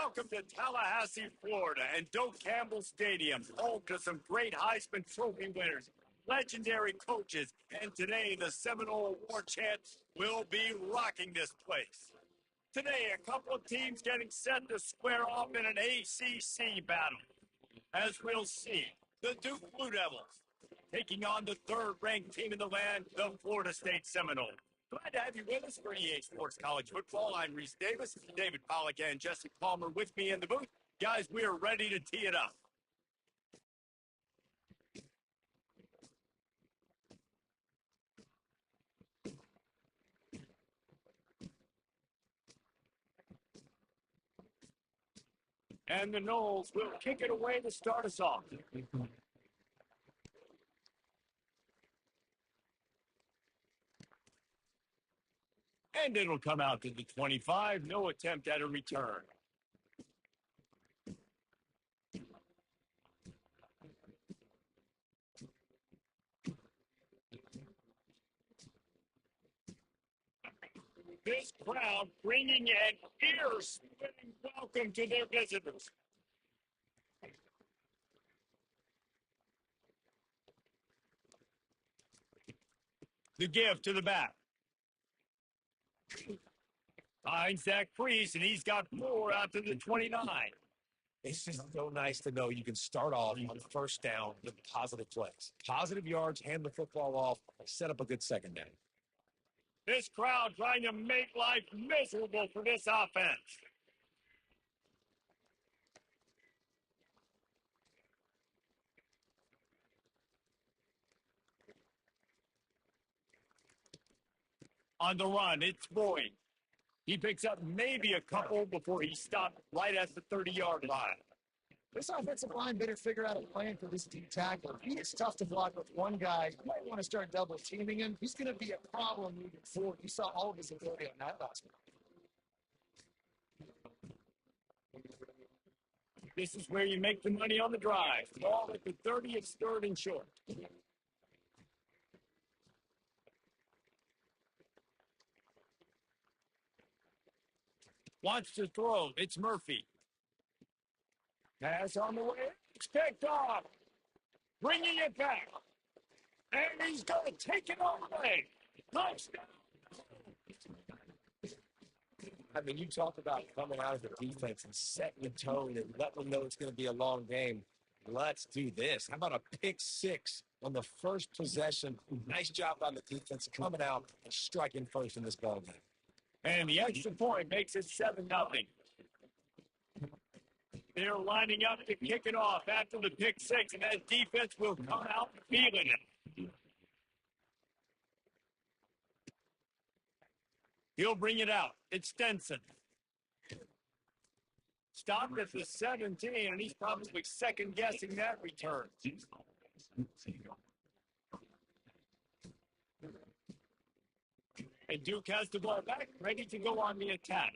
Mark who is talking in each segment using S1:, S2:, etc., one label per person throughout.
S1: Welcome to Tallahassee, Florida, and Doak Campbell Stadium, home to some great Heisman Trophy winners, legendary coaches, and today the Seminole War Chants will be rocking this place. Today, a couple of teams getting set to square off in an ACC battle. As we'll see, the Duke Blue Devils taking on the third-ranked team in the land, the Florida State Seminoles. Glad to have you with us for EA Sports College Football. I'm Reese Davis, David Pollack, and Jesse Palmer with me in the booth. Guys, we are ready to tee it up. And the Noles will kick it away to start us off. And it'll come out to the 25. No attempt at a return. This crowd bringing an ear-splitting welcome to their visitors. The give to the back. Finds that crease, and he's got 4 out to the 29.
S2: It's just so nice to know you can start off on first down with positive plays. Positive yards, hand the football off, set up a good second down.
S1: This crowd trying to make life miserable for this offense. On the run, it's Boyd. He picks up maybe a couple before he stopped right at the 30-yard line.
S3: This offensive line better figure out a plan for this deep tackle. He is tough to block with one guy. You might want to start double teaming him. He's going to be a problem moving forward. You saw all of his ability on that last one.
S1: This is where you make the money on the drive. Ball at the 30, it's third and short. Wants to throw. It's Murphy. Pass on the way. It's picked off. Bringing it back. And he's going to take it all away. Touchdown.
S2: I mean, you talk about coming out of the defense and setting the tone and letting them know it's going to be a long game. Let's do this. How about a pick six on the first possession? Nice job on the defense coming out and striking first in this ball game.
S1: And the extra point makes it 7-0. They're lining up to kick it off after the pick six, and that defense will come out feeling it. He'll bring it out. It's Stenson. Stopped at the 17, and he's probably second-guessing that return. And Duke has the ball back, ready to go on the attack.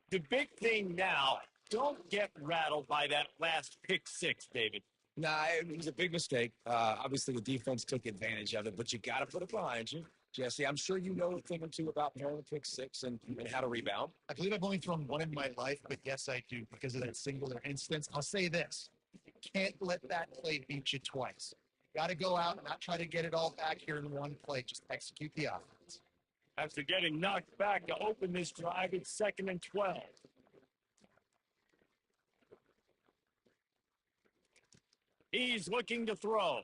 S1: The big thing now, don't get rattled by that last pick six, David.
S2: Nah, it was a big mistake. Obviously, the defense took advantage of it, but you got to put it behind you. Jesse, I'm sure you know a thing or two about throwing a pick six and how to rebound.
S3: I believe I've only thrown one in my life, but yes, I do because of that singular instance. I'll say this. You can't let that play beat you twice. You got to go out and not try to get it all back here in one play. Just execute the offense.
S1: After getting knocked back to open this drive, it's 2nd and 12. He's looking to throw.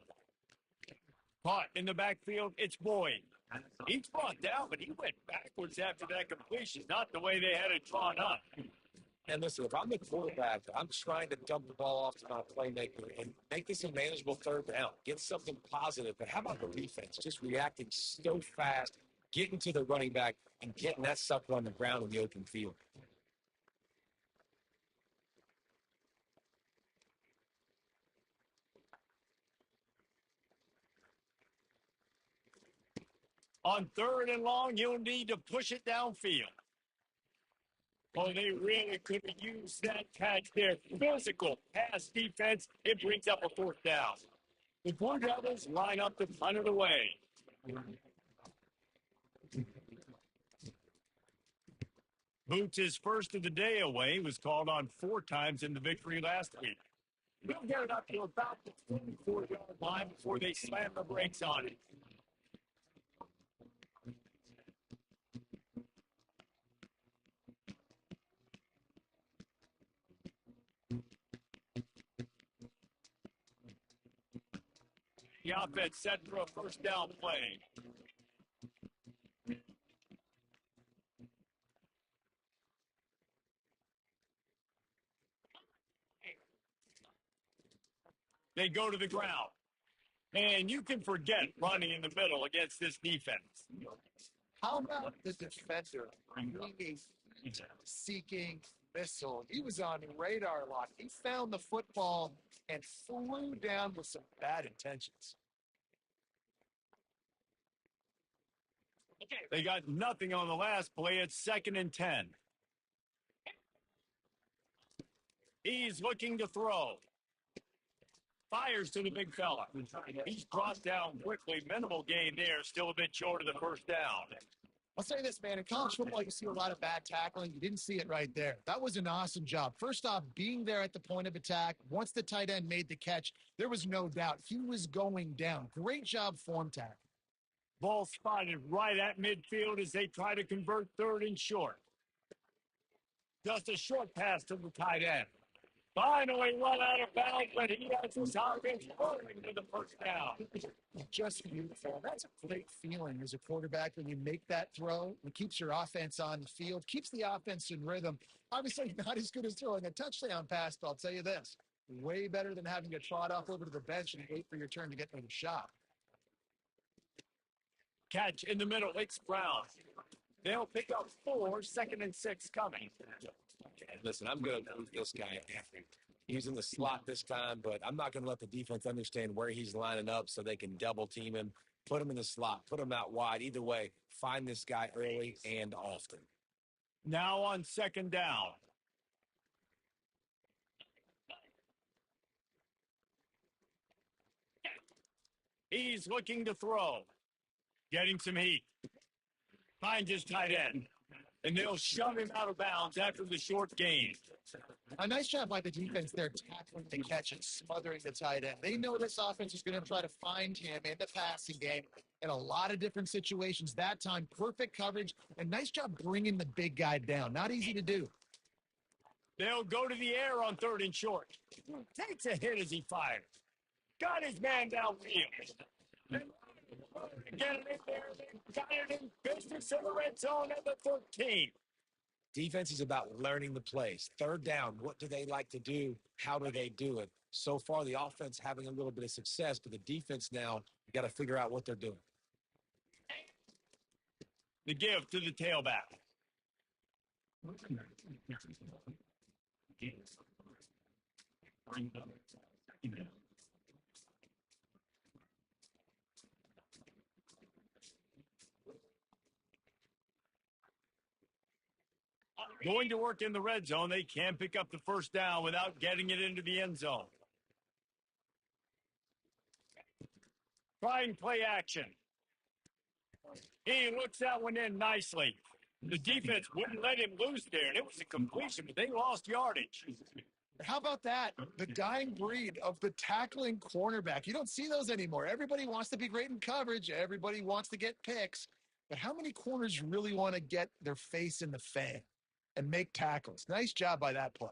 S1: Caught in the backfield, it's Boyd. He's brought down, but he went backwards after that completion, not the way they had it drawn up.
S2: And listen, if I'm the quarterback, I'm trying to dump the ball off to my playmaker and make this a manageable third down. Get something positive. But how about the defense? Just reacting so fast, getting to the running back, and getting that sucker on the ground in the open field.
S1: On 3rd and long, you'll need to push it downfield. Oh, they really could have used that catch there. Physical pass defense. It brings up a 4th down. The Blue Devils line up to punt it away. Boots' first of the day away was called on 4 times in the victory last week. He'll get it up to about the 24-yard line before they slam the brakes on it. The offense set for a first down play. They go to the ground. And you can forget running in the middle against this defense.
S3: How about the defender seeking missile? He was on radar lock. He found the football and flew down with some bad intentions.
S1: They got nothing on the last play. It's 2nd and 10. He's looking to throw. Fires to the big fella. He's brought down quickly. Minimal gain there. Still a bit short of the first down.
S3: I'll say this, man. In college football, you see a lot of bad tackling. You didn't see it right there. That was an awesome job. First off, being there at the point of attack. Once the tight end made the catch, there was no doubt he was going down. Great job form tackling.
S1: Ball spotted right at midfield as they try to convert 3rd and short. Just a short pass to the tight end. Finally run out of bounds, but he has his offense rolling to the first down.
S3: Just beautiful. That's a great feeling as a quarterback when you make that throw. It keeps your offense on the field, keeps the offense in rhythm. Obviously not as good as throwing a touchdown pass, but I'll tell you this, way better than having to trot off over to the bench and wait for your turn to get another shot.
S1: Catch in the middle. It's Brown. They'll pick up 4, 2nd and 6 coming.
S2: Listen, I'm going to move this guy. He's in the slot this time, but I'm not going to let the defense understand where he's lining up so they can double team him, put him in the slot, put him out wide. Either way, find this guy early and often.
S1: Now on 2nd down. He's looking to throw. Getting some heat. Finds his tight end. And they'll shove him out of bounds after the short gain.
S3: A nice job by the defense there, tackling the catch and smothering the tight end. They know this offense is going to try to find him in the passing game in a lot of different situations. That time, perfect coverage, and nice job bringing the big guy down. Not easy to do.
S1: They'll go to the air on 3rd and short. Takes a hit as he fires. Got his man downfield. Get it in there. Got it in business in the red zone at the 13.
S2: Defense is about learning the plays. 3rd down, what do they like to do? How do they do it? So far, the offense having a little bit of success, but the defense now, you got to figure out what they're doing.
S1: The give to the tailback. Going to work in the red zone. They can't pick up the first down without getting it into the end zone. Trying play action. He looks that one in nicely. The defense wouldn't let him loose there, and it was a completion, but they lost yardage.
S3: How about that? The dying breed of the tackling cornerback. You don't see those anymore. Everybody wants to be great in coverage. Everybody wants to get picks. But how many corners really want to get their face in the fan and make tackles? Nice job by that play.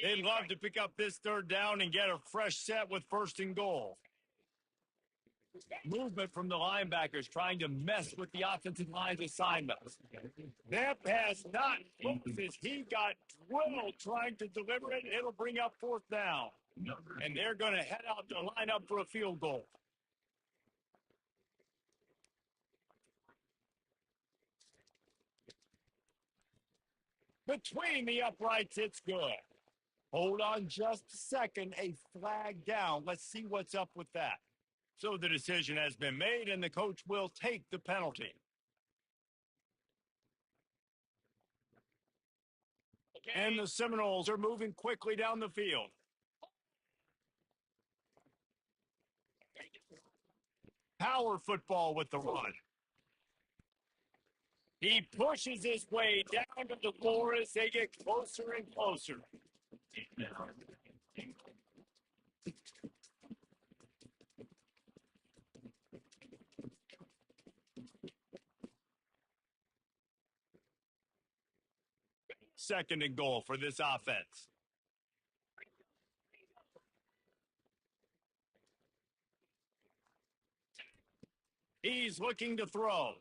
S1: They'd love to pick up this 3rd down and get a fresh set with 1st and goal. Movement from the linebackers trying to mess with the offensive line's assignments. That pass not as he got drilled trying to deliver it. It'll bring up 4th down. And they're going to head out to line up for a field goal. Between the uprights, it's good. Hold on just a second. A flag down. Let's see what's up with that. So the decision has been made, and the coach will take the penalty. And the Seminoles are moving quickly down the field. Power football with the run. He pushes his way down to the floor as they get closer and closer. Second and goal for this offense. He's looking to throw.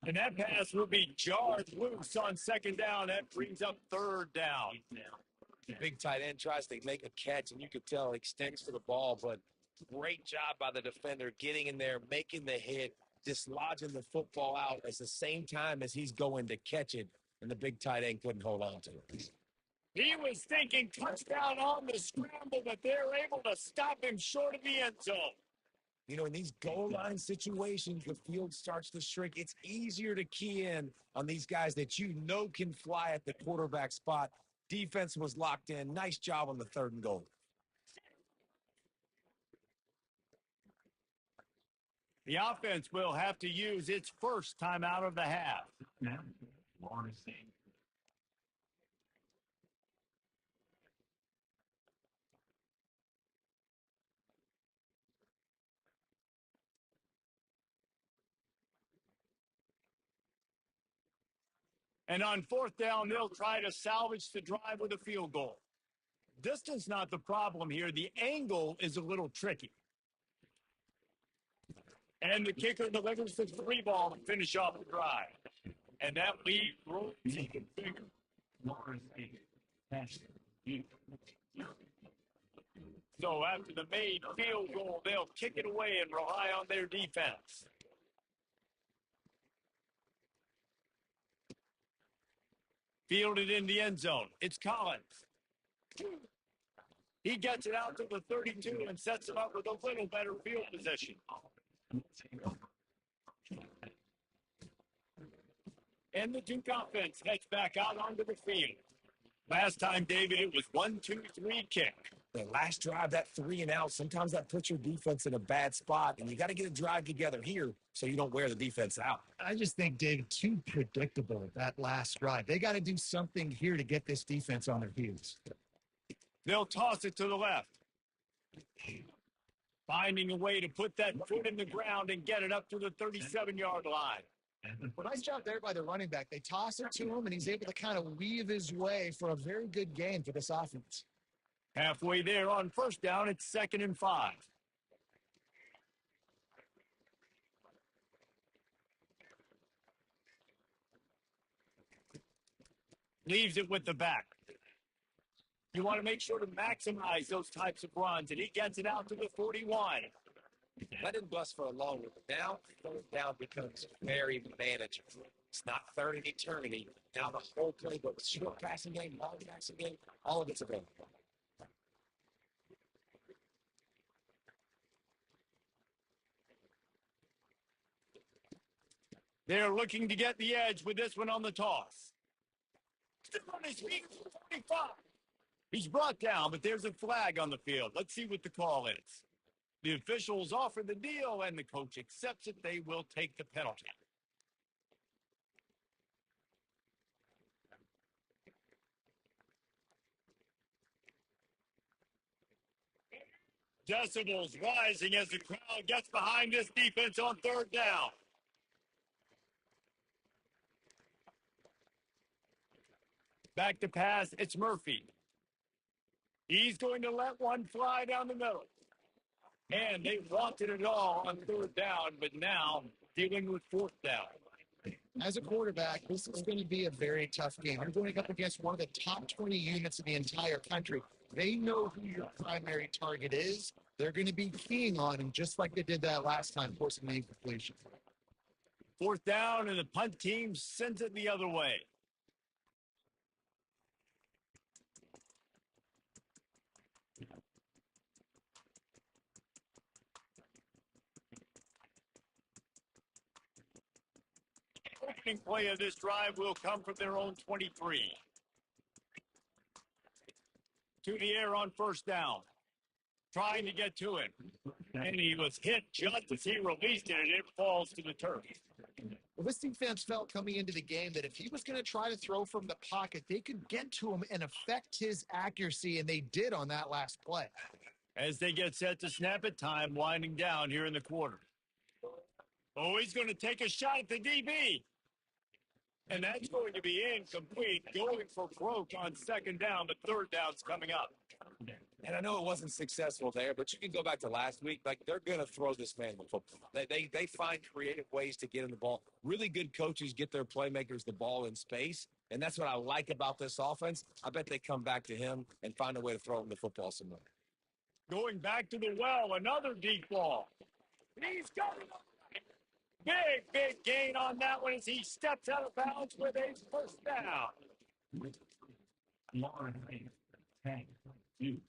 S1: And that pass will be jarred loose on second down. That brings up third down.
S2: The big tight end tries to make a catch, and you could tell he extends for the ball, but great job by the defender getting in there, making the hit, dislodging the football out at the same time as he's going to catch it, and the big tight end couldn't hold on to it.
S1: He was thinking touchdown on the scramble, but they're able to stop him short of the end zone.
S2: You know, in these goal line situations, the field starts to shrink. It's easier to key in on these guys that you know can fly at the quarterback spot. Defense was locked in. Nice job on the third and goal.
S1: The offense will have to use its first time out of the half. And on fourth down, they'll try to salvage the drive with a field goal. Distance not the problem here. The angle is a little tricky. And the kicker delivers the three ball to finish off the drive. And that lead grows even bigger. So after the made field goal, they'll kick it away and rely on their defense. Fielded in the end zone. It's Collins. He gets it out to the 32 and sets it up with a little better field position. And the Duke offense heads back out onto the field. Last time, David, it was 1-2-3 kick.
S2: The last drive, that 3 and out, sometimes that puts your defense in a bad spot, and you got to get a drive together here so you don't wear the defense out.
S3: I just think, David, too predictable that last drive. They got to do something here to get this defense on their heels.
S1: They'll toss it to the left. Finding a way to put that foot in the ground and get it up to the 37-yard line.
S3: Well, nice job there by the running back. They toss it to him, and he's able to kind of weave his way for a very good gain for this offense.
S1: Halfway there on first down, it's 2nd and 5. Leaves it with the back. You want to make sure to maximize those types of runs, and he gets it out to the 41.
S2: Let him bust for a long one. Now, third down becomes very manageable. It's not third in eternity. Now the whole play, but short passing game, long passing game, all of it's available.
S1: They're looking to get the edge with this one on the toss. Still on his feet, 45. He's brought down, but there's a flag on the field. Let's see what the call is. The officials offer the deal, and the coach accepts it. They will take the penalty. Decibels rising as the crowd gets behind this defense on third down. Back to pass, it's Murphy. He's going to let one fly down the middle. And they wanted it all on third down, but now dealing with fourth down.
S3: As a quarterback, this is going to be a very tough game. You're going up against one of the top 20 units in the entire country. They know who your primary target is. They're going to be keying on him just like they did that last time, forcing the incompletion.
S1: Fourth down, and the punt team sends it the other way. Opening play of this drive will come from their own 23. To the air on first down. Trying to get to it. And he was hit just as he released it, and it falls to the turf.
S3: Well, this defense felt coming into the game that if he was going to try to throw from the pocket, they could get to him and affect his accuracy, and they did on that last play.
S1: As they get set to snap it, time winding down here in the quarter. Oh, he's going to take a shot at the DB. And that's going to be incomplete, going for broke on second down, but third down's coming up.
S2: And I know it wasn't successful there, but you can go back to last week. Like, they're going to throw this man the football. They find creative ways to get him the ball. Really good coaches get their playmakers the ball in space, and that's what I like about this offense. I bet they come back to him and find a way to throw him the football somewhere.
S1: Going back to the well, another deep ball. He's got it. Big gain on that one as he steps out of bounds with a first down.
S4: 10-2-0.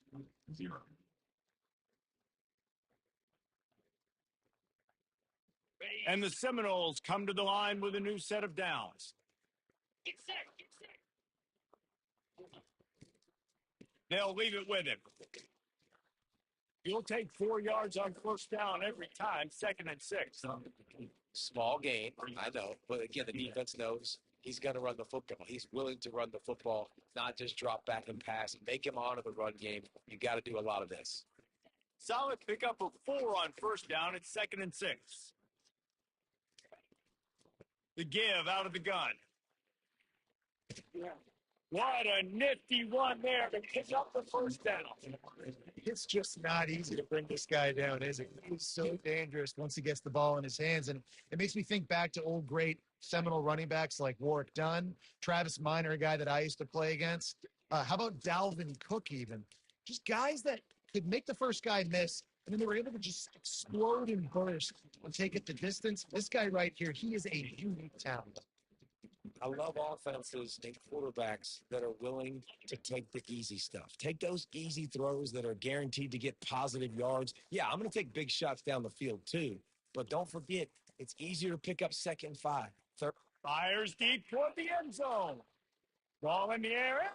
S1: And the Seminoles come to the line with a new set of downs. They'll leave it with him. You'll take 4 yards on first down every time, 2nd and 6.
S2: Small gain, I know. But, again, the defense knows he's going to run the football. He's willing to run the football, not just drop back and pass. Make him honor the run game. You got to do a lot of this.
S1: Solid pickup of 4 on first down. It's 2nd and 6. The give out of the gun. What a nifty run there to pick up the first down.
S3: It's just not easy to bring this guy down, is it? He's so dangerous once he gets the ball in his hands. And it makes me think back to old great Seminole running backs like Warwick Dunn, Travis Minor, a guy that I used to play against. How about Dalvin Cook even? Just guys that could make the first guy miss, and then they were able to just explode and burst and take it the distance. This guy right here, he is a unique talent.
S2: I love offenses and quarterbacks that are willing to take the easy stuff. Take those easy throws that are guaranteed to get positive yards. Yeah, I'm going to take big shots down the field too. But don't forget, it's easier to pick up 2nd and 5. Third.
S1: Fires deep toward the end zone. Ball in the air.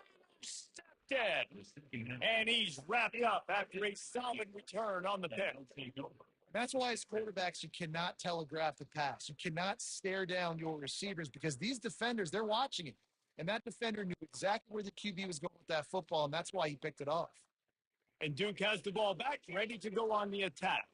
S1: Intercepted. And he's wrapped up after a solid return on the pick.
S3: That's why as quarterbacks, you cannot telegraph the pass. You cannot stare down your receivers because these defenders, they're watching it. And that defender knew exactly where the QB was going with that football, and that's why he picked it off.
S1: And Duke has the ball back, ready to go on the attack.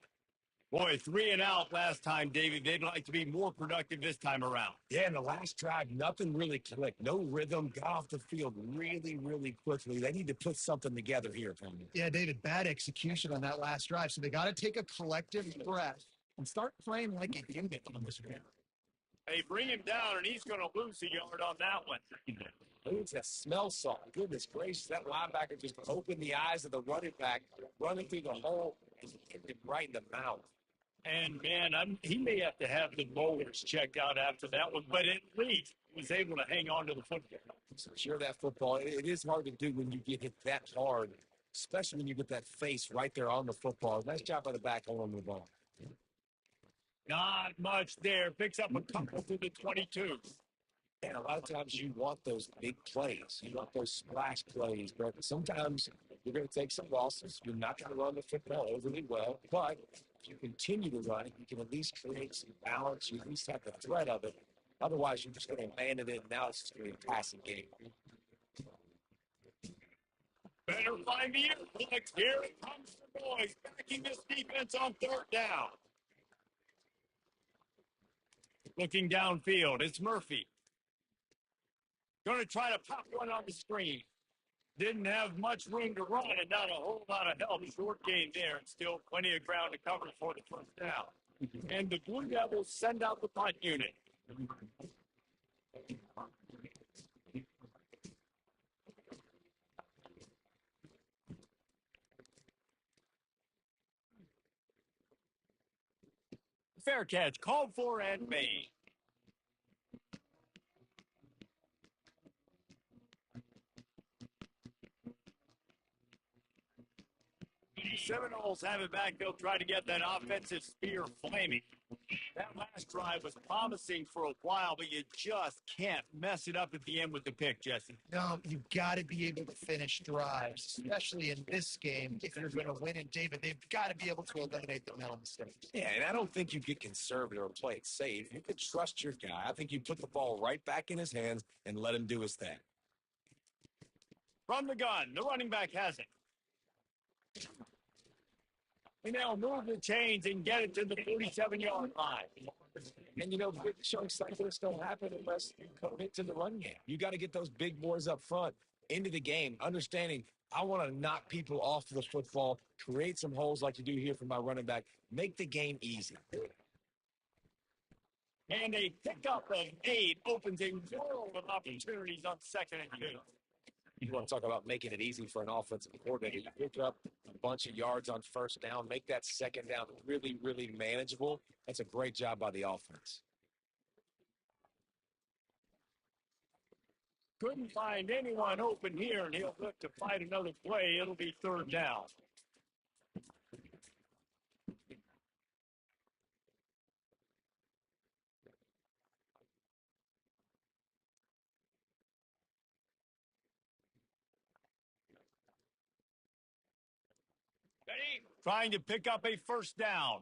S1: Boy, 3 and out last time, David. They'd like to be more productive this time around.
S2: Yeah, in the last drive, nothing really clicked. No rhythm. Got off the field really quickly. They need to put something together here, Tony.
S3: Yeah, David, bad execution on that last drive. So they got to take a collective breath and start playing like a unit on this one.
S1: They bring him down, and he's going to lose a yard on that one.
S2: It's a smell salt. Goodness gracious, that linebacker just opened the eyes of the running back, running through the hole, and hit him right in the mouth.
S1: And, man, he may have to have the molars checked out after that one, but at least he was able to hang on to the football.
S2: Sure, that football, it is hard to do when you get hit that hard, especially when you get that face right there on the football. Nice job by the back holding the ball.
S1: Not much there. Picks up a couple to the 22.
S2: And a lot of times you want those big plays. You want those splash plays, but sometimes you're going to take some losses. You're not going to run the football overly well, but if you continue to run it, you can at least create some balance. You at least have the threat of it. Otherwise, you're just going to abandon it, and now it's just going to be a passing game.
S1: Better find the airplex. Here it comes the boys, backing this defense on 3rd down. Looking downfield, it's Murphy. Going to try to pop one on the screen. Didn't have much room to run and not a whole lot of help. Short gain there and still plenty of ground to cover for the first down. And the Blue Devils send out the punt unit. Fair catch, called for and made. Seminoles have it back. They'll try to get that offensive spear flaming. That last drive was promising for a while, but you just can't mess it up at the end with the pick, Jesse.
S3: No, you've got to be able to finish drives, especially in this game. If you're going to win it, David, they've got to be able to eliminate the mental mistakes.
S2: Yeah, and I don't think you get conservative or play it safe. You could trust your guy. I think you put the ball right back in his hands and let him do his thing.
S1: From the gun, the running back has it. And they'll move the chains and get it to the 47-yard line.
S2: And, you know, big chunks like this don't happen unless you commit to the run game. You got to get those big boys up front into the game, understanding I want to knock people off the football, create some holes like you do here for my running back, make the game easy.
S1: And a pickup of 8 opens a world of opportunities on 2nd and 2.
S2: You want to talk about making it easy for an offensive coordinator. You pick up a bunch of yards on first down, make that second down really, really manageable. That's a great job by the offense.
S1: Couldn't find anyone open here, and he'll look to fight another play. It'll be 3rd down. Trying to pick up a 1st down.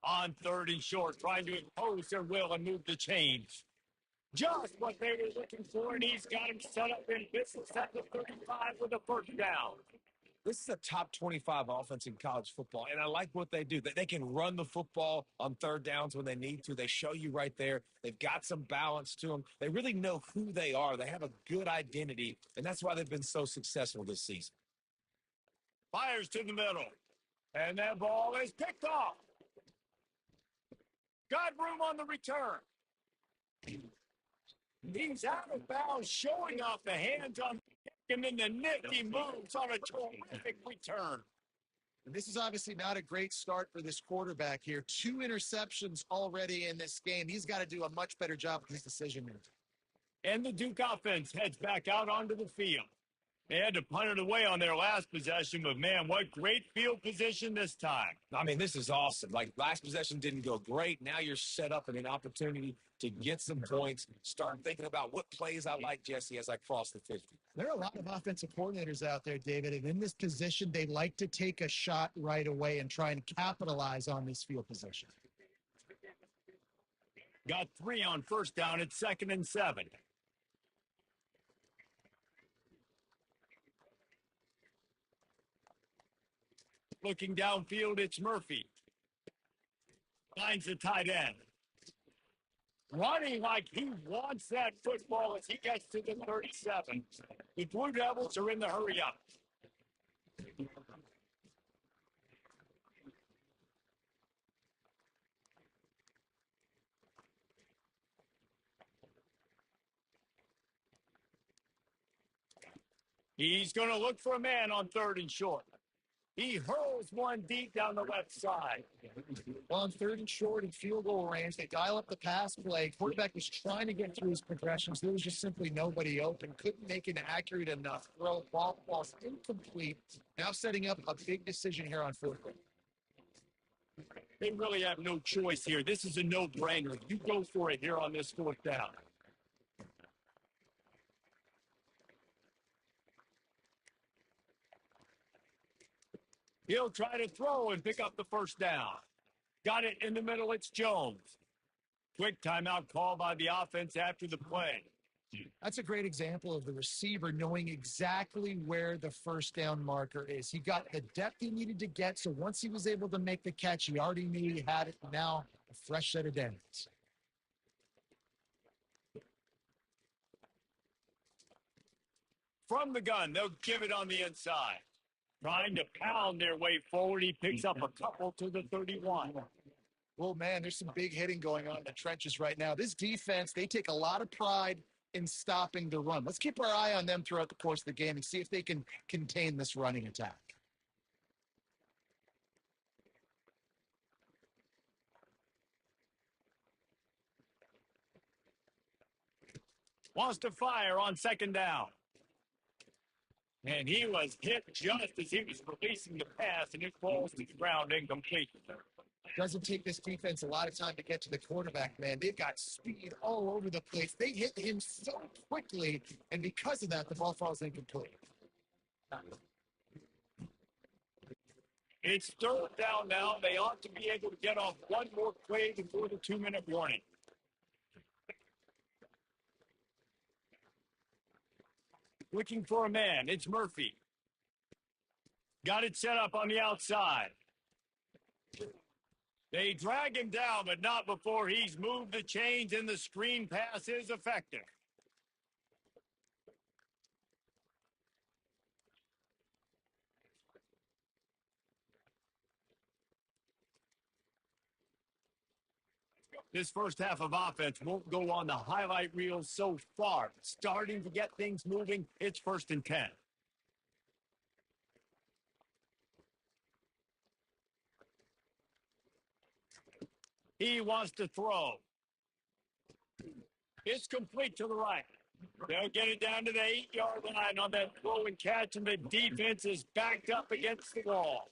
S1: On 3rd and short, trying to impose their will and move the chains. Just what they were looking for, and he's got him set up in business at the 35 with a 1st down.
S2: This is a top 25 offense in college football, and I like what they do. They can run the football on 3rd downs when they need to. They show you right there. They've got some balance to them. They really know who they are. They have a good identity, and that's why they've been so successful this season.
S1: Fires to the middle, and that ball is picked off. Got room on the return. He's out of bounds, showing off the hands on the kick, and then the nifty moves on a terrific return.
S3: And this is obviously not a great start for this quarterback here. 2 interceptions already in this game. He's got to do a much better job with his decision making.
S1: And the Duke offense heads back out onto the field. They had to punt it away on their last possession, but, man, what great field position this time.
S2: I mean, this is awesome. Like, last possession didn't go great. Now you're set up in an opportunity to get some points. Start thinking about what plays I like, Jesse, as I cross the 50.
S3: There are a lot of offensive coordinators out there, David, and in this position, they like to take a shot right away and try and capitalize on this field position.
S1: Got 3 on 1st down at 2nd and 7. Looking downfield, it's Murphy. Finds the tight end. Running like he wants that football as he gets to the 37. The Blue Devils are in the hurry up. He's going to look for a man on 3rd and short. He hurls one deep down the left side.
S3: Well, on 3rd and short and field goal range, they dial up the pass play. Quarterback was trying to get through his progressions. There was just simply nobody open. Couldn't make an accurate enough throw. Ball's incomplete. Now setting up a big decision here on 4th down.
S1: They really have no choice here. This is a no-brainer. You go for it here on this 4th down. He'll try to throw and pick up the 1st down. Got it in the middle. It's Jones. Quick timeout call by the offense after the play.
S3: That's a great example of the receiver knowing exactly where the 1st down marker is. He got the depth he needed to get, so once he was able to make the catch, he already knew he had it. Now, a fresh set of downs.
S1: From the gun, they'll give it on the inside. Trying to pound their way forward. He picks up a couple to the 31.
S3: Well, man, there's some big hitting going on in the trenches right now. This defense, they take a lot of pride in stopping the run. Let's keep our eye on them throughout the course of the game and see if they can contain this running attack.
S1: Wants to fire on 2nd down. And he was hit just as he was releasing the pass, and it falls to the ground incomplete.
S3: Doesn't take this defense a lot of time to get to the quarterback, man. They've got speed all over the place. They hit him so quickly, and because of that, the ball falls incomplete.
S1: It's third down now. They ought to be able to get off one more play before the 2-minute warning. Looking for a man. It's Murphy. Got it set up on the outside. They drag him down, but not before he's moved the chains, and the screen pass is effective. This first half of offense won't go on the highlight reel so far. Starting to get things moving. It's 1st and 10. He wants to throw. It's complete to the right. They'll get it down to the 8-yard line on that throw and catch, and the defense is backed up against the wall.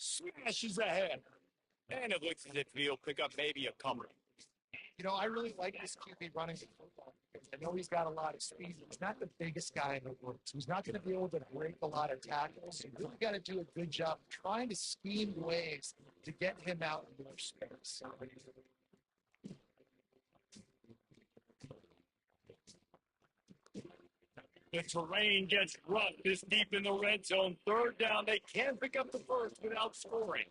S1: Smashes ahead. And it looks as if he'll pick up maybe a cover.
S3: You know, I really like this QB running the football. I know he's got a lot of speed. He's not the biggest guy in the world. So he's not going to be able to break a lot of tackles. You really got to do a good job trying to scheme ways to get him out in more space.
S1: The terrain gets rough this deep in the red zone. Third down, they can't pick up the first without scoring.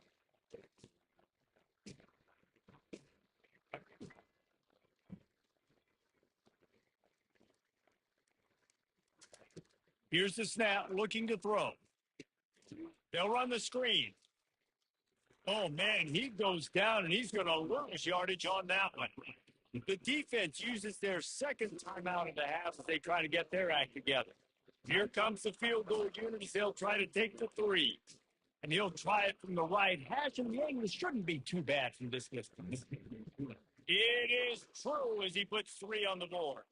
S1: Here's the snap, looking to throw. They'll run the screen. Oh, man, he goes down, and he's going to lose yardage on that one. The defense uses their second timeout of the half as they try to get their act together. Here comes the field goal unit. They'll try to take the 3. And he'll try it from the right hash, and the angle shouldn't be too bad from this distance. It is true as he puts 3 on the board.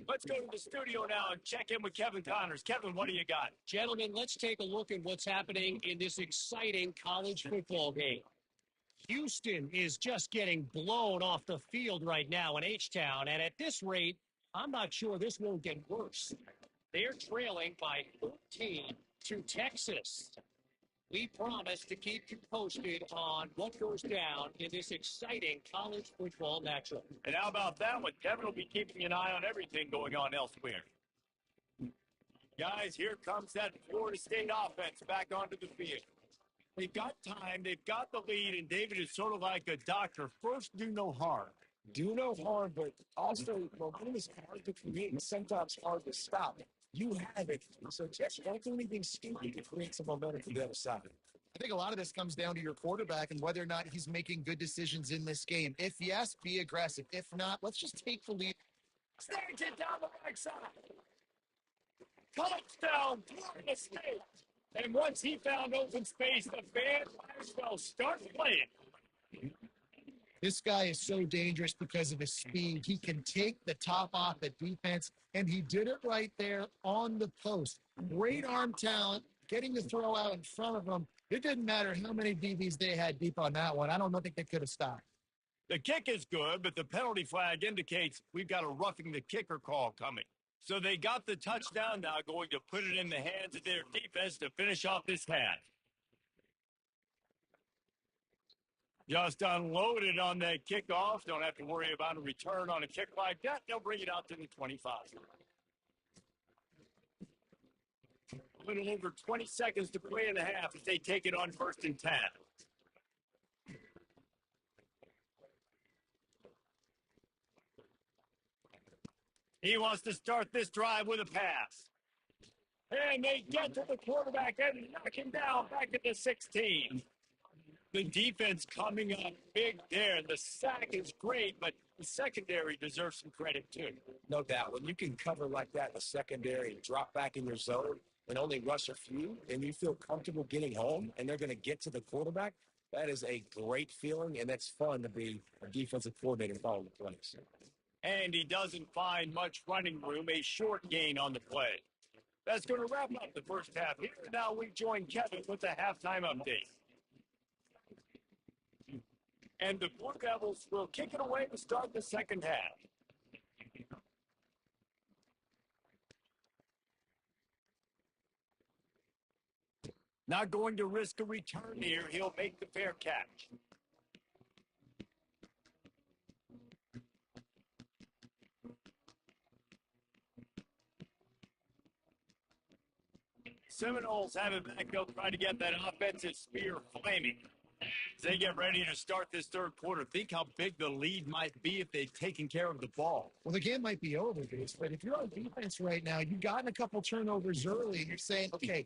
S1: Let's go to the studio now and check in with Kevin Connors. Kevin, what do you got?
S4: Gentlemen, let's take a look at what's happening in this exciting college football game. Houston is just getting blown off the field right now in H-Town, and at this rate, I'm not sure this won't get worse. They're trailing by 13 to Texas. We promise to keep you posted on what goes down in this exciting college football matchup.
S1: And how about that one? Kevin will be keeping an eye on everything going on elsewhere. Guys, here comes that Florida State offense back onto the field. They've got time, they've got the lead, and David is sort of like a doctor. First, do no harm.
S2: Do no harm, but also momentum is hard to create and sometimes hard to stop. You have it. So just don't do anything stupid to create some momentum for the other side.
S3: I think a lot of this comes down to your quarterback and whether or not he's making good decisions in this game. If yes, be aggressive. If not, let's just take the lead.
S1: Snakes it down the backside. Touchdown, Florida State. And once he found open space, the band might as well start playing.
S3: This guy is so dangerous because of his speed. He can take the top off the defense, and he did it right there on the post. Great arm talent, getting the throw out in front of him. It didn't matter how many DBs they had deep on that one. I don't think they could have stopped.
S1: The kick is good, but the penalty flag indicates we've got a roughing the kicker call coming. So they got the touchdown now, going to put it in the hands of their defense to finish off this half. Just unloaded on that kickoff. Don't have to worry about a return on a kick like that. They'll bring it out to the 25. A little over 20 seconds to play in the half as they take it on 1st and 10. He wants to start this drive with a pass. And they get to the quarterback and knock him down back at the 16. The defense coming up big there. The sack is great, but The secondary deserves some credit, too.
S2: No doubt. When you can cover like that in the secondary and drop back in your zone and only rush a few, and you feel comfortable getting home, and they're going to get to the quarterback, that is a great feeling, and that's fun to be a defensive coordinator calling the plays.
S1: And he doesn't find much running room, a short gain on the play. That's going to wrap up the first half here. Now we join Kevin with the halftime update. And the Blue Devils will kick it away to start the second half. Not going to risk a return here. He'll make the fair catch. Seminoles have it back. They'll try to get that offensive spear flaming as they get ready to start this third quarter. Think how big the lead might be if they've taken care of the ball.
S3: Well, the game might be over, Bruce, but if you're on defense right now, you've gotten a couple turnovers early, and you're saying, okay,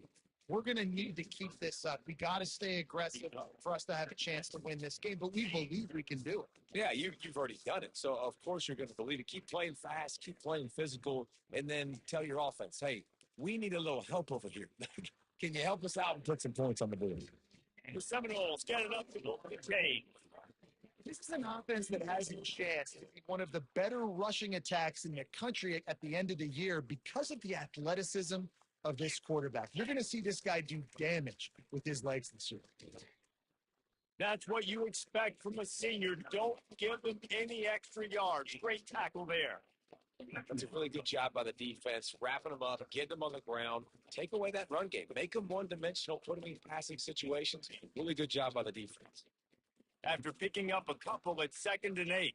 S3: we're going to need to keep this up. We got to stay aggressive for us to have a chance to win this game, but we believe we can do it.
S2: Yeah, you've already done it. So, of course, you're going to believe it. Keep playing fast, keep playing physical, and then tell your offense, hey, we need a little help over here. Can you help us out and put some points on the board?
S1: The Seminoles get it up to the chain.
S3: This is an offense that has a chance to be one of the better rushing attacks in the country at the end of the year because of the athleticism of this quarterback. You're going to see this guy do damage with his legs this year.
S1: That's what you expect from a senior. Don't give him any extra yards. Great tackle there.
S2: That's a really good job by the defense, wrapping them up, getting them on the ground, take away that run game, make them one-dimensional, put them in passing situations. Really good job by the defense.
S1: After picking up a couple at 2nd and 8.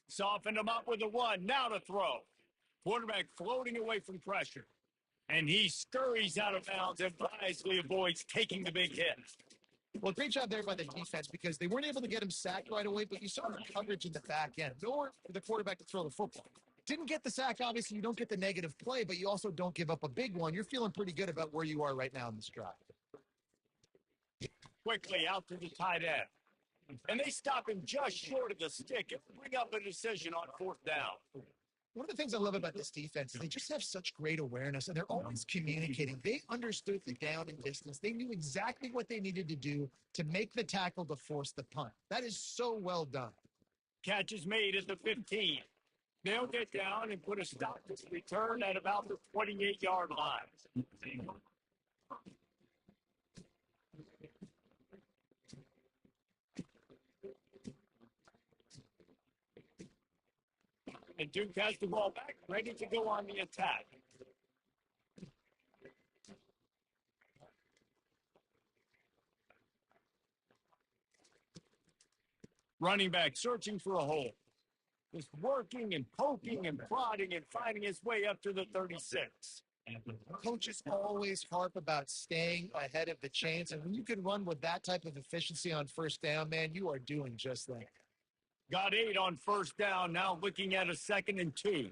S1: Soften them up with a 1. Now to throw. Quarterback floating away from pressure. And he scurries out of bounds and wisely avoids taking the big hit.
S3: Well, great job there by the defense because they weren't able to get him sacked right away, but you saw the coverage in the back end. Nor for the quarterback to throw the football. Didn't get the sack, obviously. You don't get the negative play, but you also don't give up a big one. You're feeling pretty good about where you are right now in this drive.
S1: Quickly out to the tight end. And they stop him just short of the stick and bring up a decision on 4th down.
S3: One of the things I love about this defense is they just have such great awareness, and they're always communicating. They understood the down and distance. They knew exactly what they needed to do to make the tackle to force the punt. That is so well done.
S1: Catch is made at the 15. They'll get down and put a stop to the return at about the 28-yard line. And Duke has the ball back, ready to go on the attack. Running back searching for a hole. Just working and poking and prodding and finding his way up to the 36.
S3: Coaches always harp about staying ahead of the chains, and when you can run with that type of efficiency on 1st down, man, you are doing just that.
S1: Got 8 on 1st down, now looking at a 2nd and 2.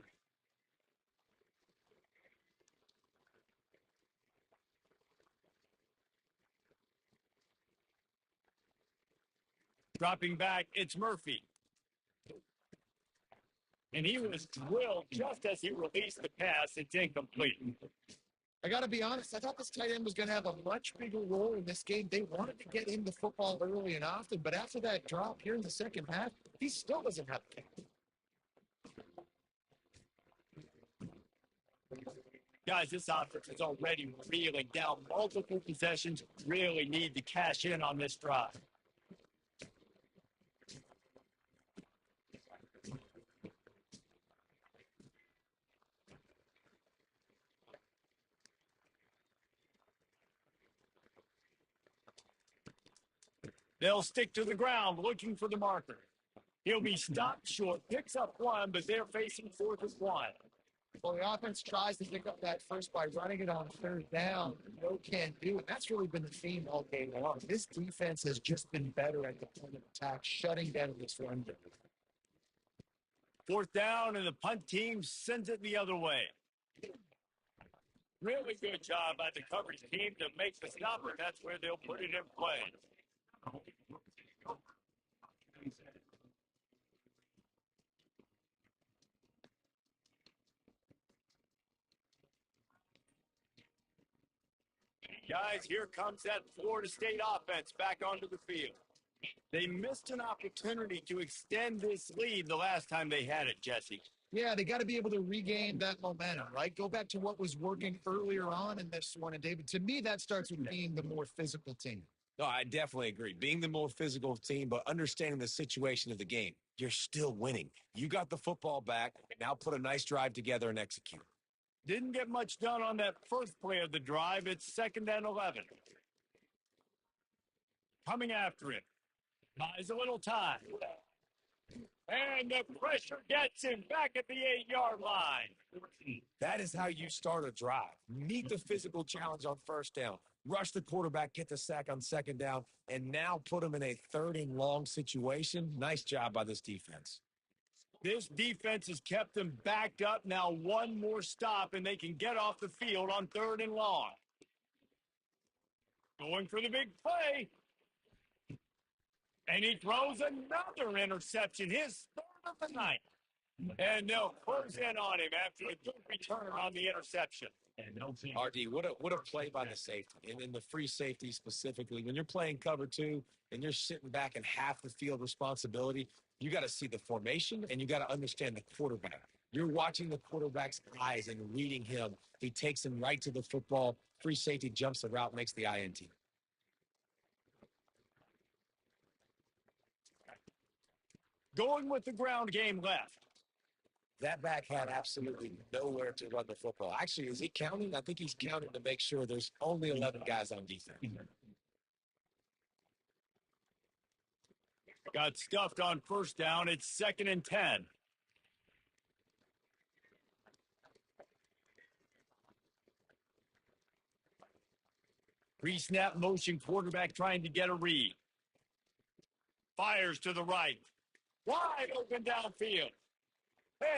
S1: Dropping back, it's Murphy. And he was drilled just as he released the pass. It's incomplete.
S3: I got to be honest, I thought this tight end was going to have a much bigger role in this game. They wanted to get him the football early and often, but after that drop here in the second half, he still doesn't have a catch.
S1: Guys, this offense is already reeling down multiple possessions. Really need to cash in on this drive. They'll stick to the ground looking for the marker. He'll be stopped short, picks up 1, but they're facing 4th and 1.
S3: Well, the offense tries to pick up that first by running it on 3rd down. No can do. And that's really been the theme all game long. This defense has just been better at the point of attack, shutting down this run game.
S1: 4th down, and the punt team sends it the other way. Really good job by the coverage team to make the stop, and that's where they'll put it in play. Guys, here comes that Florida State offense back onto the field. They missed an opportunity to extend this lead the last time they had it, Jesse.
S3: Yeah, they got to be able to regain that momentum, right? Go back to what was working earlier on in this one. And David, to me, that starts with being the more physical team.
S2: No, I definitely agree. Being the more physical team, but understanding the situation of the game. You're still winning. You got the football back. Now put a nice drive together and execute.
S1: Didn't get much done on that first play of the drive. It's 2nd and 11. Coming after it. Buys a little time. And the pressure gets him back at the 8-yard line.
S2: That is how you start a drive. Meet the physical challenge on first down. Rush the quarterback, get the sack on 2nd down, and now put him in a 3rd and long situation. Nice job by this defense.
S1: This defense has kept them backed up. Now one more stop, and they can get off the field on 3rd and long. Going for the big play. And he throws another interception, his 3rd of the night. And they'll close in on him after a good return on the interception.
S2: RD, what a play by the safety. And in the free safety specifically, when you're playing cover 2 and you're sitting back in half the field responsibility, you got to see the formation and you got to understand the quarterback. You're watching the quarterback's eyes and reading him. He takes him right to the football. Free safety jumps the route, makes the INT.
S1: Going with the ground game left.
S2: That back had absolutely nowhere to run the football. Actually, is he counting? I think he's counting to make sure there's only 11 guys on defense.
S1: Got stuffed on 1st down. It's 2nd and 10. Pre-snap motion quarterback trying to get a read. Fires to the right. Wide open downfield.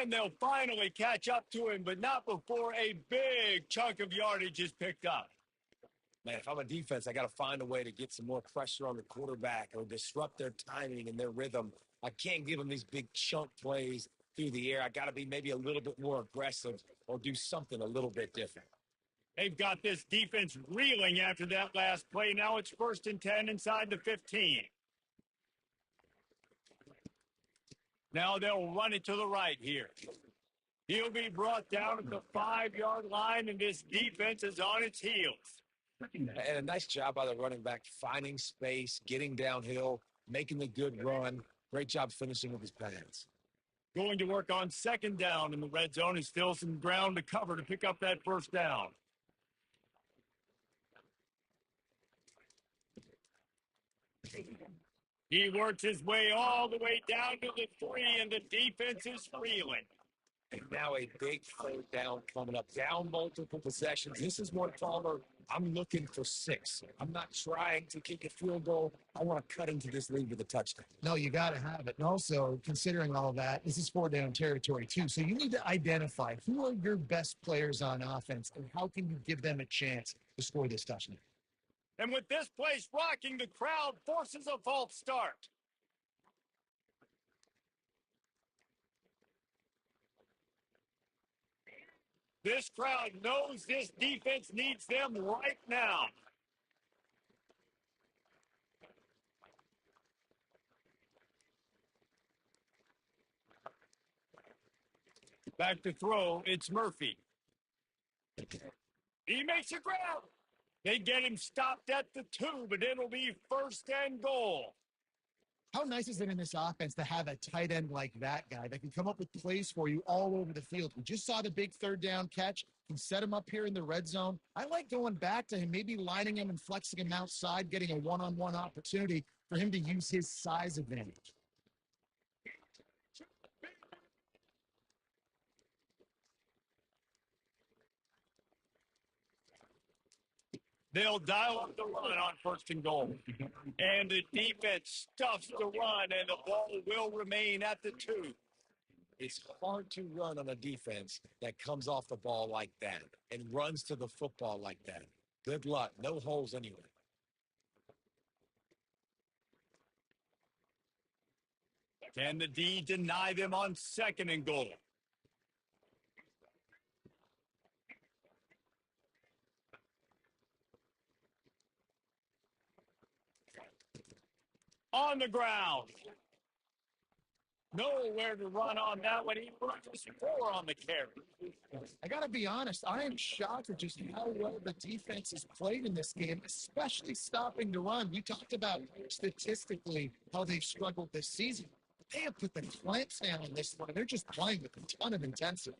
S1: And they'll finally catch up to him, but not before a big chunk of yardage is picked up.
S2: Man, if I'm a defense, I got to find a way to get some more pressure on the quarterback or disrupt their timing and their rhythm. I can't give them these big chunk plays through the air. I got to be maybe a little bit more aggressive or do something a little bit different.
S1: They've got this defense reeling after that last play. Now it's 1st and 10 inside the 15. Now they'll run it to the right here. He'll be brought down at the 5-yard line, and this defense is on its heels.
S2: And a nice job by the running back, finding space, getting downhill, making the good run. Great job finishing with his pads.
S1: Going to work on 2nd down in the red zone. Is still some ground to cover to pick up that 1st down. He works his way all the way down to the 3, and the defense is reeling.
S2: And now a big 3rd down coming up. Down multiple possessions. This is one Palmer. I'm looking for 6. I'm not trying to kick a field goal. I want to cut into this lead with a touchdown.
S3: No, you got to have it. And also, considering all that, this is 4-down territory, too. So you need to identify who are your best players on offense and how can you give them a chance to score this touchdown.
S1: And with this place rocking, the crowd forces a false start. This crowd knows this defense needs them right now. Back to throw, it's Murphy. He makes a grab. They get him stopped at the 2, but it'll be 1st and goal.
S3: How nice is it in this offense to have a tight end like that guy that can come up with plays for you all over the field? We just saw the big 3rd down catch. Can set him up here in the red zone. I like going back to him, maybe lining him and flexing him outside, getting a one-on-one opportunity for him to use his size advantage.
S1: They'll dial up the run on 1st and goal. And the defense stuffs the run, and the ball will remain at the 2.
S2: It's hard to run on a defense that comes off the ball like that and runs to the football like that. Good luck. No holes anywhere.
S1: Can the D deny them on 2nd and goal? on the ground. Nowhere to run on that one. He rushes 4 on the carry.
S3: I got to be honest, I am shocked at just how well the defense has played in this game, especially stopping the run. You talked about statistically how they've struggled this season. They have put the clamps down on this one, and they're just playing with a ton of intensity.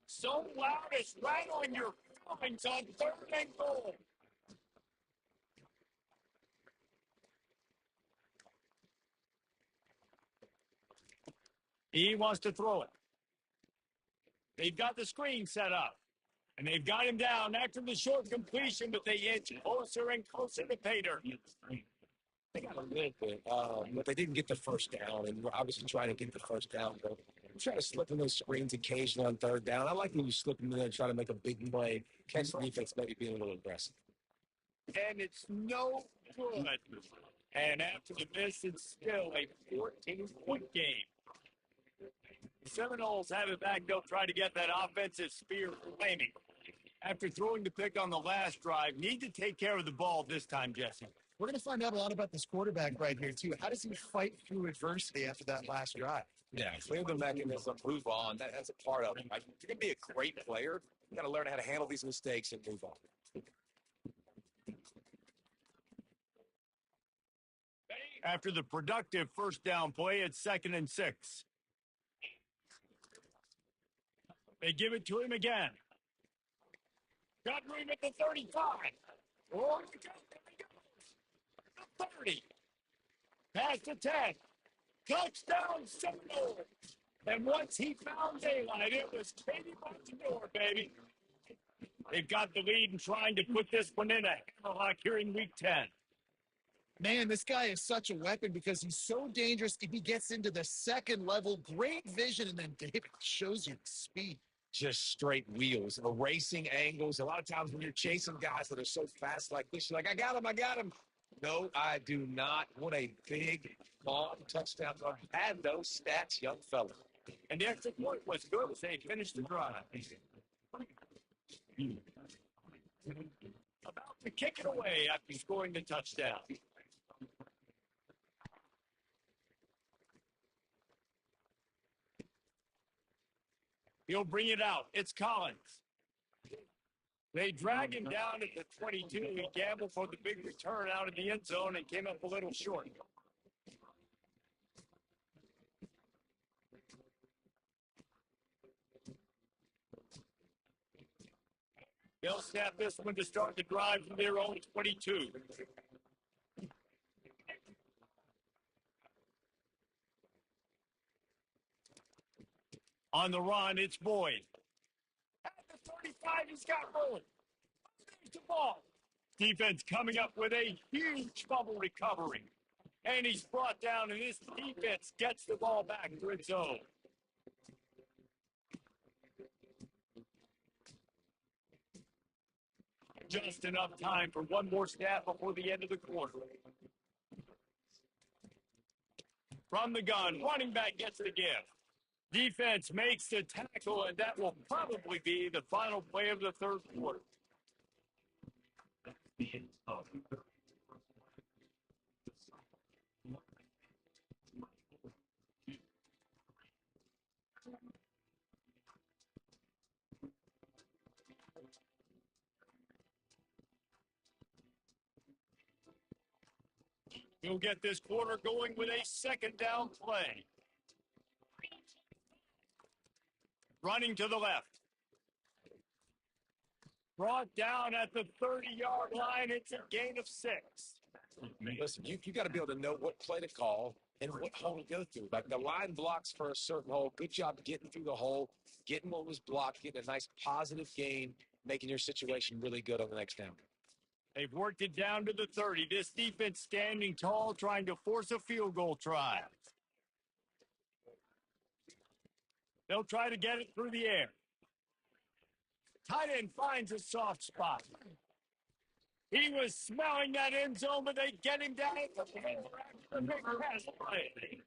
S1: So loud, it's right on your feelings on 3rd and goal. He wants to throw it. They've got the screen set up, and they've got him down after the short completion, but they inch closer and closer to pay dirt.
S2: They got a little bit, but they didn't get the first down, and we're obviously trying to get the first down. But I'm trying to slip in those screens occasionally on 3rd down. I like when you slip in there and try to make a big play, catch the defense maybe being a little aggressive.
S1: And it's no good. And after the miss, it's still a 14-point game. Seminoles have it back. They'll try to get that offensive spear flaming. After throwing the pick on the last drive, need to take care of the ball this time, Jesse.
S3: We're going to find out a lot about this quarterback right here, too. How does he fight through adversity after that last drive?
S2: Yeah, clear the mechanism, move on. That's a part of it. If you're going to be a great player, you got to learn how to handle these mistakes and move on.
S1: After the productive first down play, it's 2nd and 6. They give it to him again. Got room at the 35. Oh, there he goes. The 30. Past the 10. Touchdown, Seminole. And once he found daylight, it was Katie Montador, baby. They've got the lead and trying to put this one in a hammerlock here in week 10.
S3: Man, this guy is such a weapon because he's so dangerous. If he gets into the 2nd level, great vision, and then David shows you the speed.
S2: Just straight wheels, erasing angles. A lot of times when you're chasing guys that are so fast like this, you're like, I got him. No, I do not. What a big, long touchdown. Had those stats, young fella.
S1: And the extra point was good as they finished the drive. About to kick it away after scoring the touchdown. He'll bring it out. It's Collins. They drag him down at the 22. He gambled for the big return out of the end zone and came up a little short. They'll snap this one to start the drive from their own 22. On the run, it's Boyd. At the 35, he's got rolling. There's the ball. Defense coming up with a huge fumble recovery. And he's brought down, and this defense gets the ball back to its own. Just enough time for one more snap before the end of the quarter. From the gun, running back gets the gift. Defense makes the tackle, and that will probably be the final play of the 3rd quarter. We'll get this quarter going with a 2nd down play. Running to the left. Brought down at the 30-yard line. It's a gain of 6.
S2: Listen, you got to be able to know what play to call and what hole to go through. Like the line blocks for a certain hole. Good job getting through the hole, getting what was blocked, getting a nice positive gain, making your situation really good on the next down.
S1: They've worked it down to the 30. This defense standing tall, trying to force a field goal try. They'll try to get it through the air. Tight end finds a soft spot. He was smelling that end zone, but they get him down at the floor after the big pass play.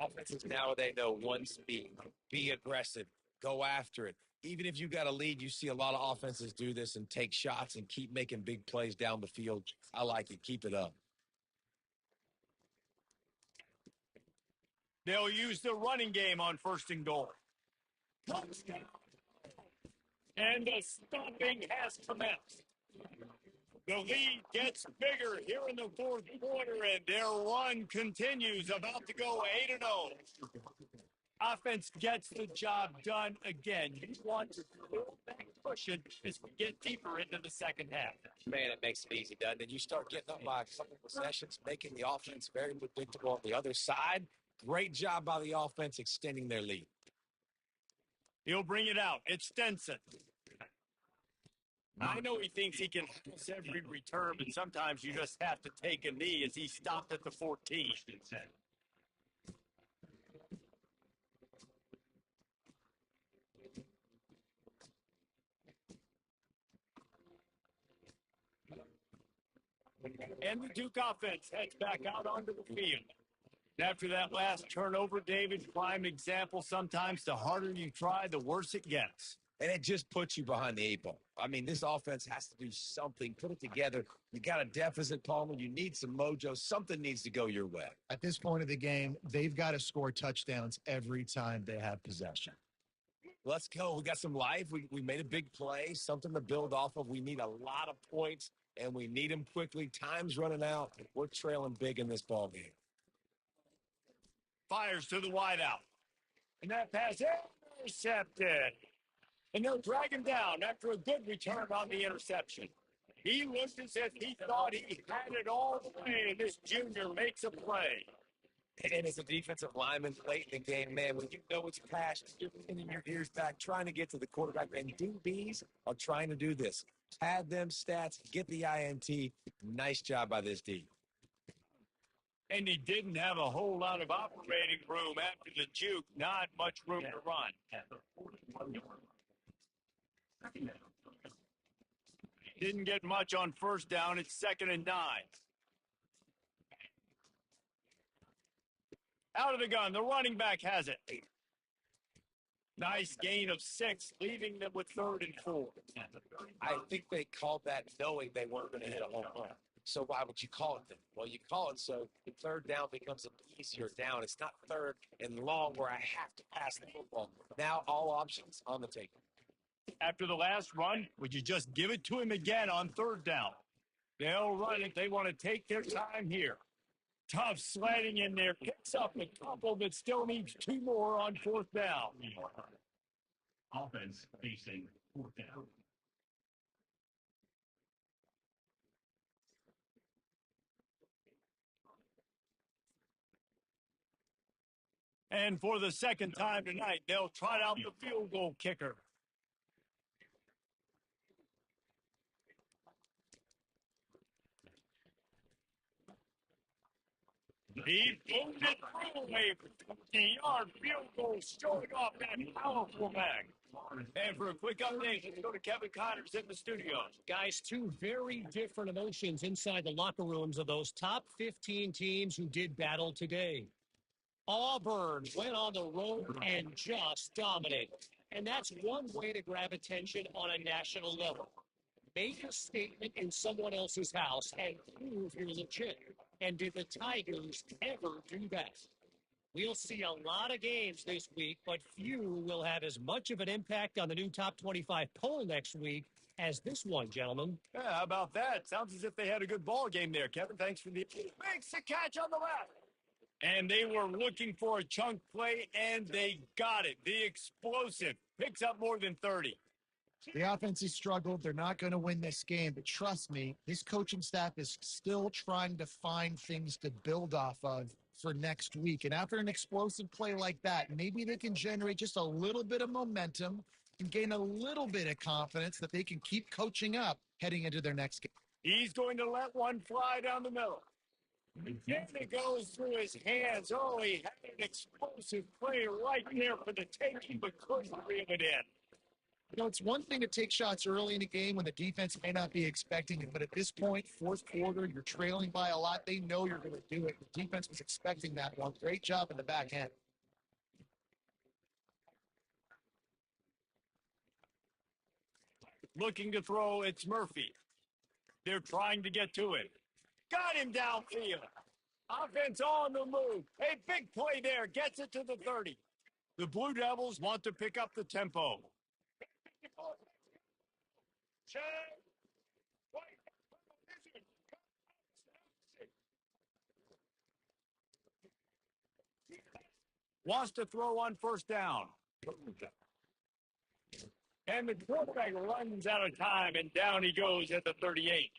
S2: Offenses now, they know one speed. Be aggressive. Go after it. Even if you got a lead, you see a lot of offenses do this and take shots and keep making big plays down the field. I like it. Keep it up.
S1: They'll use the running game on 1st and goal. Touchdown! And the stopping has commenced. The lead gets bigger here in the 4th quarter, and their run continues, about to go 8-0. Offense gets the job done again. You want to pull back cushion as we get deeper into the second half.
S2: Man, it makes it easy, doesn't it? You start getting up by a couple possessions, making the offense very predictable on the other side. Great job by the offense extending their lead.
S1: He'll bring it out. It's Stenson. I know he thinks he can house every return, but sometimes you just have to take a knee as he stopped at the 14. And the Duke offense heads back out onto the field. After that last turnover, David, prime example, sometimes the harder you try, the worse it gets.
S2: And it just puts you behind the 8 ball. I mean, this offense has to do something, put it together. You got a deficit, Palmer. You need some mojo. Something needs to go your way.
S3: At this point of the game, they've got to score touchdowns every time they have possession.
S2: Let's go. We got some life. We made a big play, something to build off of. We need a lot of points, and we need them quickly. Time's running out. We're trailing big in this ball game.
S1: Fires to the wideout. And that pass intercepted. And they'll drag him down after a good return on the interception. He looked as if he thought he had it all the way, and this junior makes a play.
S2: And as a defensive lineman late in the game, man, when you know it's past, you're pinning your ears back, trying to get to the quarterback. And DBs are trying to do this. Pad them stats, get the INT. Nice job by this D.
S1: And he didn't have a whole lot of operating room after the juke. Not much room to run. Didn't get much on 1st down. It's 2nd and 9. Out of the gun. The running back has it. Nice gain of 6, leaving them with 3rd and 4.
S2: I think they called that knowing they weren't going to hit a home run. So why would you call it then? Well, you call it so the 3rd down becomes an easier down. It's not 3rd and long where I have to pass the football. Now all options on the table.
S1: After the last run, would you just give it to him again on 3rd down? They'll run it. They want to take their time here. Tough sledding in there. Picks up a couple, but still needs 2 more on 4th down.
S5: Offense facing 4th down.
S1: And for the 2nd time tonight, they'll trot out the field goal kicker. He pulled it through a 50-yard field goal, showing off that powerful back. And for a quick update, let's go to Kevin Connors in the studio.
S4: Guys, 2 very different emotions inside the locker rooms of those top 15 teams who did battle today. Auburn went on the road and just dominated. And that's one way to grab attention on a national level. Make a statement in someone else's house and prove you're legit. And did the Tigers ever do that? We'll see a lot of games this week, but few will have as much of an impact on the new top 25 poll next week as this one, gentlemen.
S1: Yeah, how about that? Sounds as if they had a good ball game there, Kevin. Thanks for the makes the catch on the left. And they were looking for a chunk play, and they got it. The explosive picks up more than 30.
S3: The offense has struggled. They're not going to win this game, but trust me, this coaching staff is still trying to find things to build off of for next week. And after an explosive play like that, maybe they can generate just a little bit of momentum and gain a little bit of confidence that they can keep coaching up heading into their next game.
S1: He's going to let one fly down the middle. And it goes through his hands. Oh, he had an explosive play right there for the taking, but couldn't reel it in.
S3: You know, it's one thing to take shots early in a game when the defense may not be expecting it, but at this point, 4th quarter, you're trailing by a lot. They know you're going to do it. The defense was expecting that one. Great job in the back end.
S1: Looking to throw, it's Murphy. They're trying to get to it. Got him downfield. Offense on the move. A big play there. Gets it to the 30. The Blue Devils want to pick up the tempo. Wants to throw on first down. And the quarterback runs out of time, and down he goes at the 38.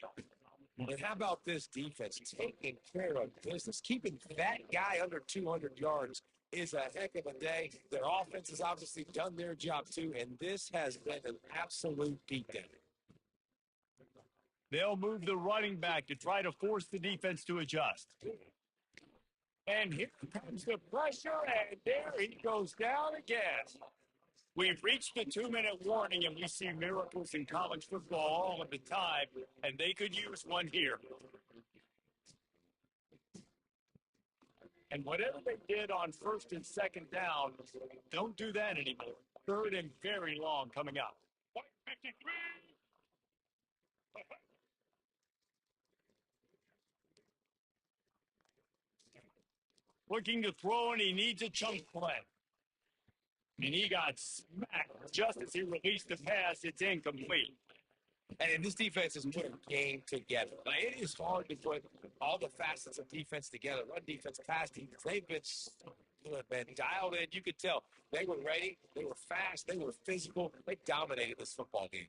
S2: And how about this defense taking care of business? Keeping that guy under 200 yards is a heck of a day. Their offense has obviously done their job too, and this has been an absolute beatdown.
S1: They'll move the running back to try to force the defense to adjust. And here comes the pressure, and there he goes down again. We've reached the 2-minute warning, and we see miracles in college football all of the time, and they could use one here. And whatever they did on first and second down, don't do that anymore. Third and very long coming up. 53. Looking to throw, and he needs a chunk play. And he got smacked just as he released the pass. It's incomplete.
S2: And this defense has put a game together. Now, it is hard to put all the facets of defense together. Run defense, pass defense. They've been good, man. Dialed in. You could tell they were ready. They were fast. They were physical. They dominated this football game.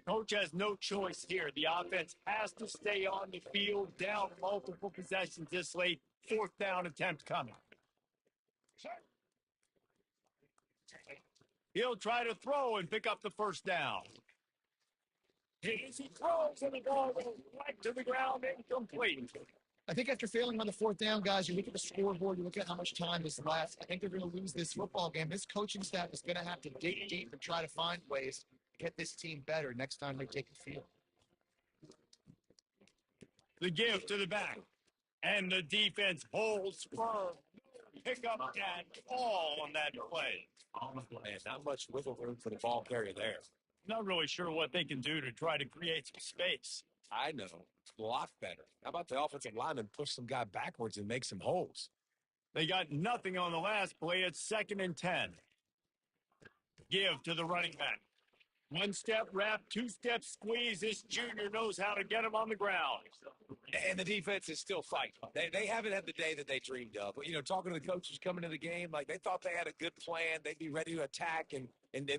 S1: Coach has no choice here. The offense has to stay on the field, down multiple possessions this late. Fourth down attempt coming. He'll try to throw and pick up the first down. As he throws, and the ball goes right to the ground, incomplete.
S3: I think after failing on the fourth down, guys, you look at the scoreboard, you look at how much time is left. I think they're going to lose this football game. This coaching staff is going to have to dig deep and try to find ways to get this team better next time they take the field.
S1: The give to the back. And the defense holds firm. Pick up and all on that play.
S2: Man, not much wiggle room for the ball carrier there.
S1: Not really sure what they can do to try to create some space.
S2: I know. Block better. How about the offensive lineman push some guy backwards and make some holes?
S1: They got nothing on the last play. It's 2nd and 10. Give to the running back. One step wrap, 2-step squeeze. This junior knows how to get him on the ground.
S2: And the defense is still fighting. They haven't had the day that they dreamed of. But, you know, talking to the coaches coming into the game, like they thought they had a good plan. They'd be ready to attack and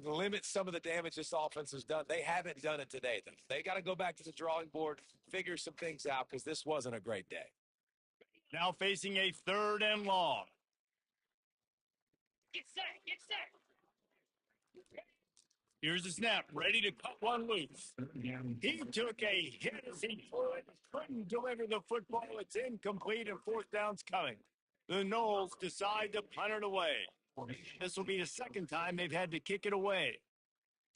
S2: limit some of the damage this offense has done. They haven't done it today, though. They got to go back to the drawing board, figure some things out, because this wasn't a great day.
S1: Now facing a 3rd and long.
S4: Get set, get set.
S1: Here's the snap, ready to cut one loose. He took a hit as he threw it, couldn't deliver the football. It's incomplete, and 4th down's coming. The Noles decide to punt it away. This will be the 2nd time they've had to kick it away.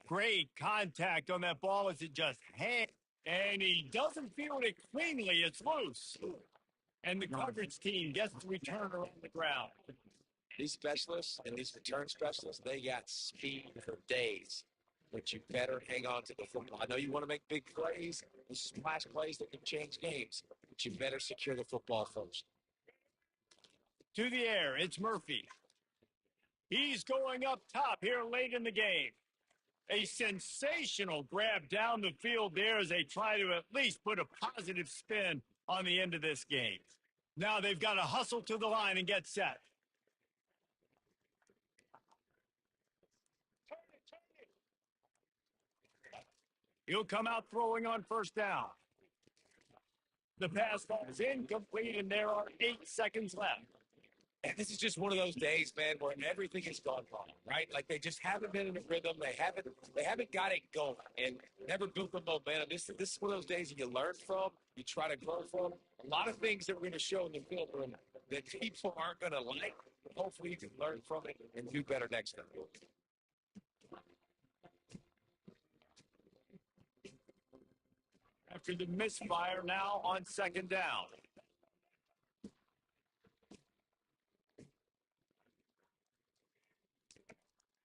S1: Great contact on that ball as it just hit, and he doesn't field it cleanly. It's loose. And the coverage team gets to return around the ground.
S2: These specialists and these return specialists, they got speed for days. But you better hang on to the football. I know you want to make big plays, splash plays that can change games, but you better secure the football first.
S1: To the air, it's Murphy. He's going up top here late in the game. A sensational grab down the field there as they try to at least put a positive spin on the end of this game. Now they've got to hustle to the line and get set. He'll come out throwing on first down. The pass ball is incomplete, and there are 8 seconds left.
S2: And this is just one of those days, man, where everything has gone wrong, right? Like they just haven't been in a rhythm. They haven't got it going and never built the momentum. This is one of those days that you learn from, you try to grow from. A lot of things that we're going to show in the film room that people aren't going to like. But hopefully you can learn from it and do better next time.
S1: After the misfire, now on 2nd down.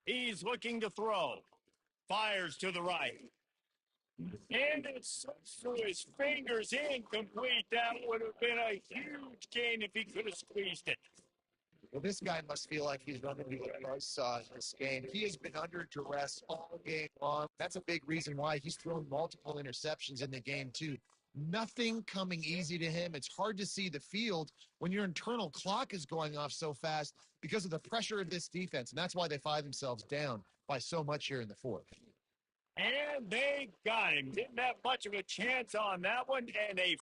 S1: He's looking to throw. Fires to the right. And it slips through his fingers, incomplete. That would have been a huge gain if he could have squeezed it.
S3: Well, this guy must feel like he's running into a buzzsaw in this game. He has been under duress all game long. That's a big reason why he's thrown multiple interceptions in the game, too. Nothing coming easy to him. It's hard to see the field when your internal clock is going off so fast because of the pressure of this defense. And that's why they find themselves down by so much here in the fourth.
S1: And they got him. Didn't have much of a chance on that one. And a